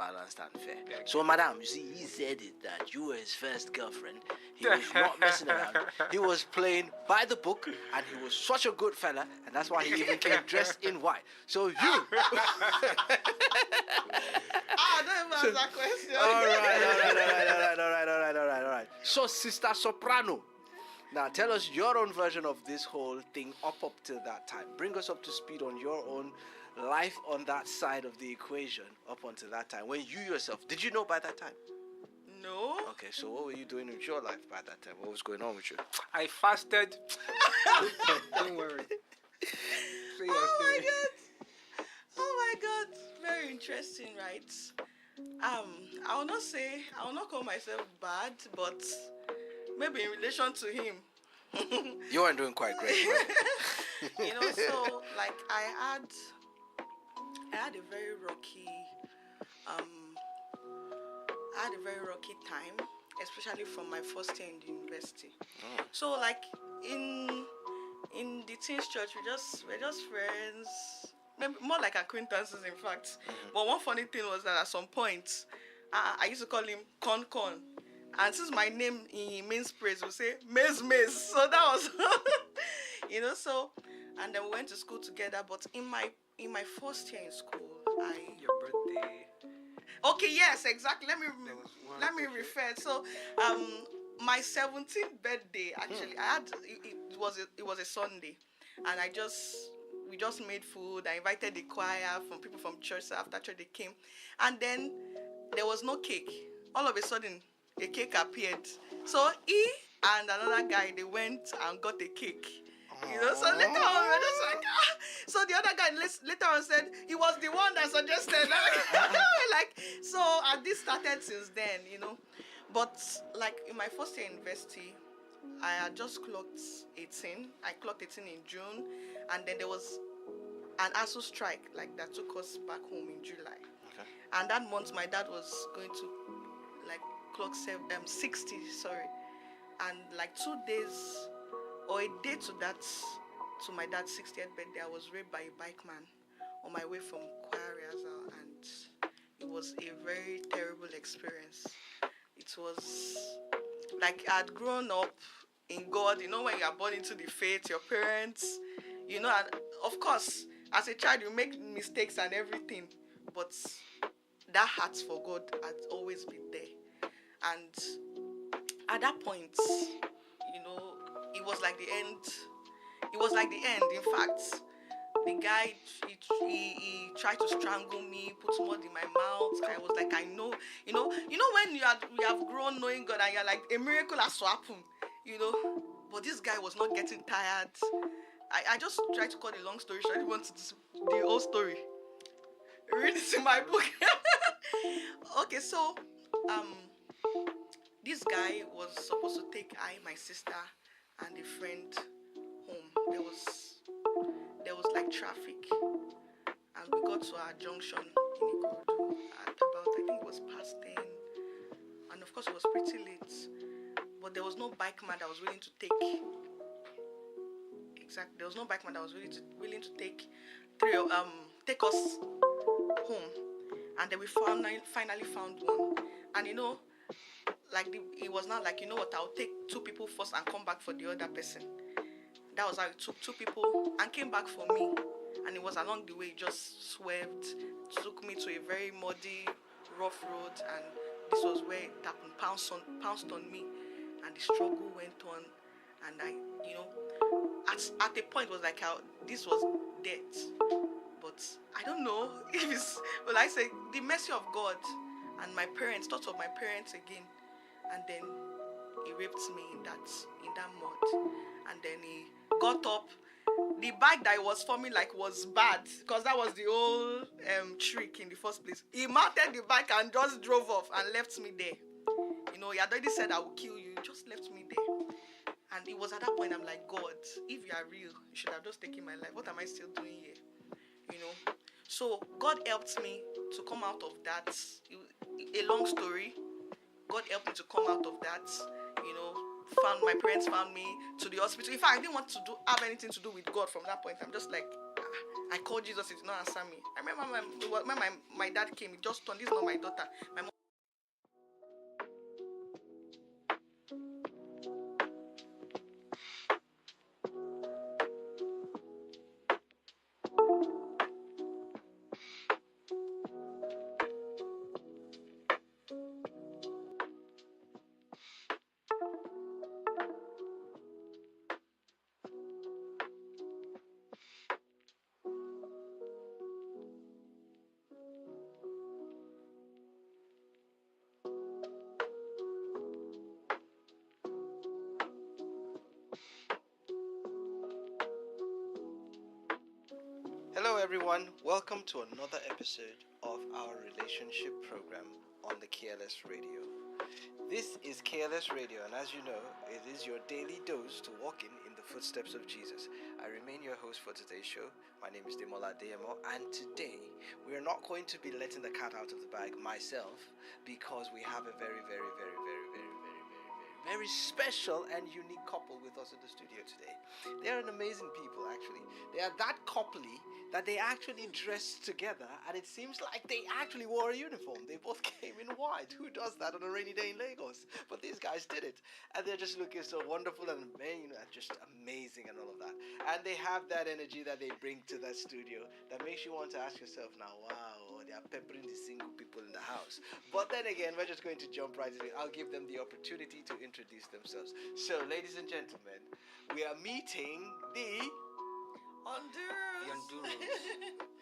balanced and fair. So, madam, you see, he said it that you were his first girlfriend. He was not messing around. He was playing by the book, and he was such a good fella, and that's why he even came dressed in white. So you. I don't even answer that question. All right. So, Sister Soprano, now tell us your own version of this whole thing up till that time. Bring us up to speed on your own life on that side of the equation up until that time. When you yourself, did you know by that time? No. Okay, so what were you doing with your life by that time? What was going on with you? I fasted. Don't worry. Oh my God. Very interesting, right? I will not call myself bad, but maybe in relation to him. You weren't doing quite great, right? So like I had a very rocky time, especially from my first year in the university. Oh. So like in the teens church, we're just friends, maybe more like acquaintances, in fact. Mm-hmm. But one funny thing was that at some point, I used to call him Con. And since my name in means praise, we say Maze. So that was, so, and then we went to school together. But in my first year in school, Your birthday. Okay, yes, exactly. Let me refer. So, my 17th birthday, actually, it was a Sunday, and we just made food. I invited the choir from people from church. So after church they came, and then there was no cake. All of a sudden, a cake appeared. So he and another guy, they went and got a cake. So later on, we were just like, So the other guy later on said he was the one that suggested. So this started since then, But like in my first year university, I had just clocked 18. I clocked 18 in June, and then there was an ASU strike that took us back home in July. Okay. And that month, my dad was going to clock 60, and 2 days or a day to my dad's 60th birthday, I was raped by a bike man on my way from choir rehearsal, and it was a very terrible experience. It was like I'd grown up in God. When you are born into the faith, your parents, and of course, as a child, you make mistakes and everything, but that heart for God had always been there. And at that point, it was like the end. It was like the end. In fact, the guy, he tried to strangle me, put mud in my mouth. I was like, I know, when you have grown knowing God and you're like, a miracle has to happen, But this guy was not getting tired. I just tried to cut a long story short. I didn't want to the whole story. Read it in my book. Okay, so this guy was supposed to take my sister and a friend home. There was like traffic, and we got to our junction in Ikorodu at about, I think it was past 10, and of course it was pretty late, but there was no bikeman that was willing to take. Exactly, there was no bikeman that was willing to take us home, and then we finally found one, and it was not like, I'll take 2 people first and come back for the other person. That was how it took 2 people and came back for me. And it was along the way, it just swerved, took me to a very muddy, rough road, and this was where it happened, pounced on me, and the struggle went on, and I, at a point it was like this was death. But I don't know if it's, well, I say the mercy of God and my parents, thought of my parents again, and then he raped me in that mud, and then he got up. The bike that he was forming was bad, because that was the whole trick in the first place. He mounted the bike and just drove off and left me there. He had already said, I will kill you. He just left me there. And it was at that point I'm like, God, if you are real, you should have just taken my life. What am I still doing here? So God helped me to come out of that. A long story. God helped me to come out of that. My parents found me to the hospital. In fact, I didn't want to have anything to do with God from that point. I'm just like, I called Jesus, he did not answer me. I remember when my dad came, he just turned, this is not my daughter. My mom. Hello, everyone. Welcome to another episode of our relationship program on the KLS Radio. This is KLS Radio, and as you know, it is your daily dose to walk in the footsteps of Jesus. I remain your host for today's show. My name is Demola Deyemo, and today we are not going to be letting the cat out of the bag myself, because we have a very special and unique couple with us in the studio today. They are an amazing people, actually. They are that coupley that they actually dressed together, and it seems like they actually wore a uniform. They both came in white. Who does that on a rainy day in Lagos? But these guys did it, and they're just looking so wonderful and just amazing and all of that. And they have that energy that they bring to that studio that makes you want to ask yourself now, wow, they are peppering the single people in the house. But then again, we're just going to jump right into it. I'll give them the opportunity to introduce themselves. So, ladies and gentlemen, we are meeting the Honduras. The Honduras.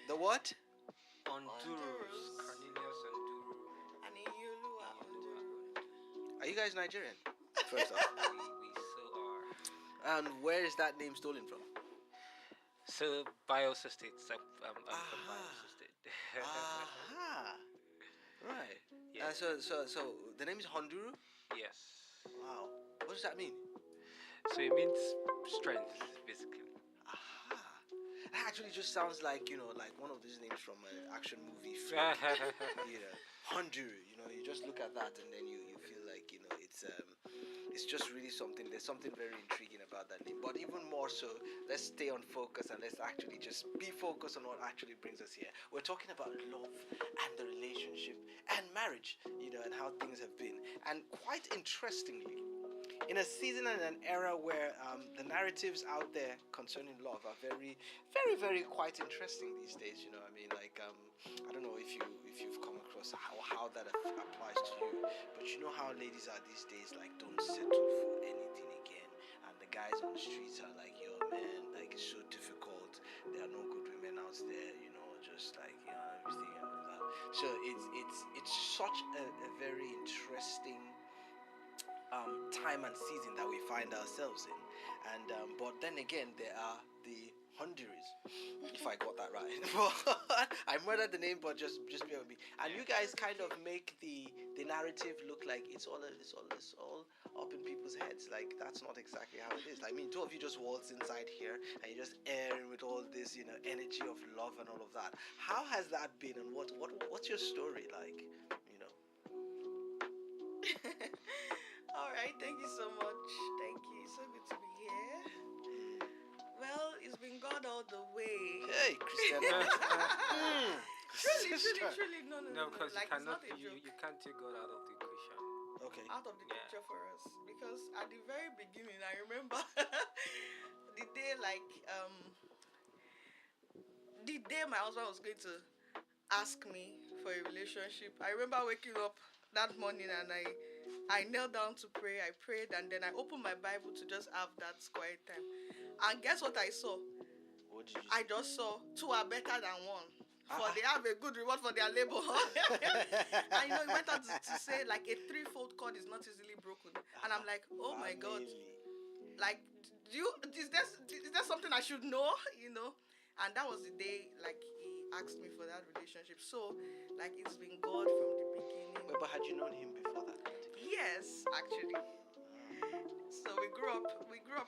the what? Honduras. Cornelius Honduro. And in Yulua, Honduras. Are you guys Nigerian? First off, We so are. and where is that name stolen from? So, Bios Estate. So, I'm from Aha. Bios Estate. Aha. Right. Yeah. So the name is Honduro? Yes. Wow. What does that mean? So, it means strength, basically. Aha. That actually just sounds like, like one of these names from an action movie. Honduro. You just look at that and then you feel like, it's just really something. There's something very intriguing about that name. But even more so, let's stay on focus and let's actually just be focused on what actually brings us here. We're talking about love and the relationship and marriage, and how things have been. And quite interestingly, in a season and an era where the narratives out there concerning love are very, very, very quite interesting these days. I don't know if you've come across how that applies to you, but you know how ladies are these days, like, don't settle for anything again, and the guys on the streets are like, yo man, like, it's so difficult, there are no good women out there, just like, everything and all that. So it's such a very interesting time and season that we find ourselves in, and but then again, there are the Honduras, if I got that right. I murdered the name, but just bear with me. And you guys kind of make the narrative look like it's all up in people's heads. Like, that's not exactly how it is. I mean, two of you just waltz inside here and you just airing with all this, energy of love and all of that. How has that been, and what's your story like? All right, thank you so much. Thank you. So good to be here. Well, it's been God all the way. Hey, Christiana. Truly, no. No, because Like, you it's not cannot. a You joke. can't take God out of the equation. Okay. Out of the Yeah. picture for us, because at the very beginning, I remember the day, the day my husband was going to ask me for a relationship. I remember waking up that morning and I knelt down to pray. I prayed, and then I opened my Bible to just have that quiet time. And guess what I saw? What did you I just saw two are better than one. For Ah. they have a good reward for their labor. And he went on to say, like, a threefold cord is not easily broken. And I'm like, oh my God. Family. Like, is there something I should know? And that was the day, like, he asked me for that relationship. So, like, it's been God from the beginning. Wait, but had you known him before that? Yes, actually. So we grew up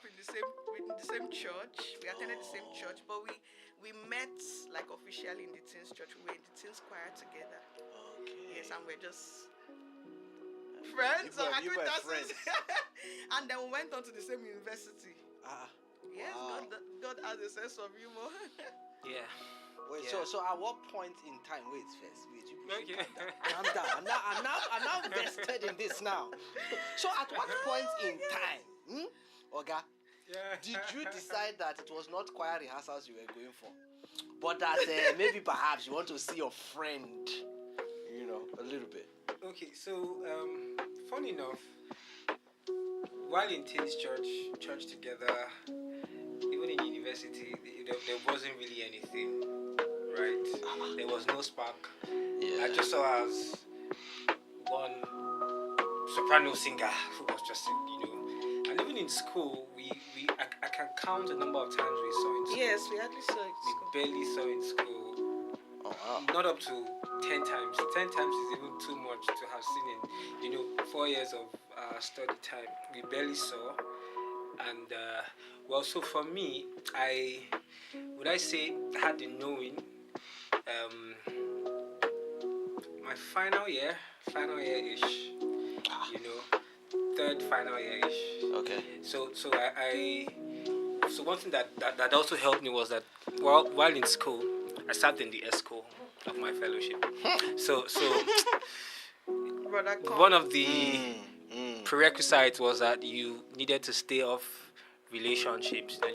in the same church. We attended the same church, but we met, like, officially in the teens church. We were in the teens choir together. Okay. Yes, and we're just friends or You were acquaintances. friends. And then we went on to the same university. Ah. Yes, Wow. God has a sense of humor. Yeah. Wait, Yeah. so at what point in time? Wait, first, wait, you should Okay. calm down. I'm now vested in this now. So at what point in time, Oga, Yeah. did you decide that it was not choir rehearsals you were going for, but that maybe perhaps you want to see your friend, a little bit? Okay, so funny enough, while in teens church together, even in university, there wasn't really anything, right? There was no spark. I just saw her as one soprano singer who was just, and even in school, I can count the number of times we saw in school. Yes, we hardly saw it. We barely saw in school. Oh wow. Not up to 10 times. 10 times is even too much to have seen in 4 years of study time. We barely saw. And so for me, I say I had the knowing. My final year-ish, third final year-ish. Okay. So one thing that also helped me was that while in school, I served in the ESCO of my fellowship. So Brother, come. one of the prerequisites was that you needed to stay off relationships.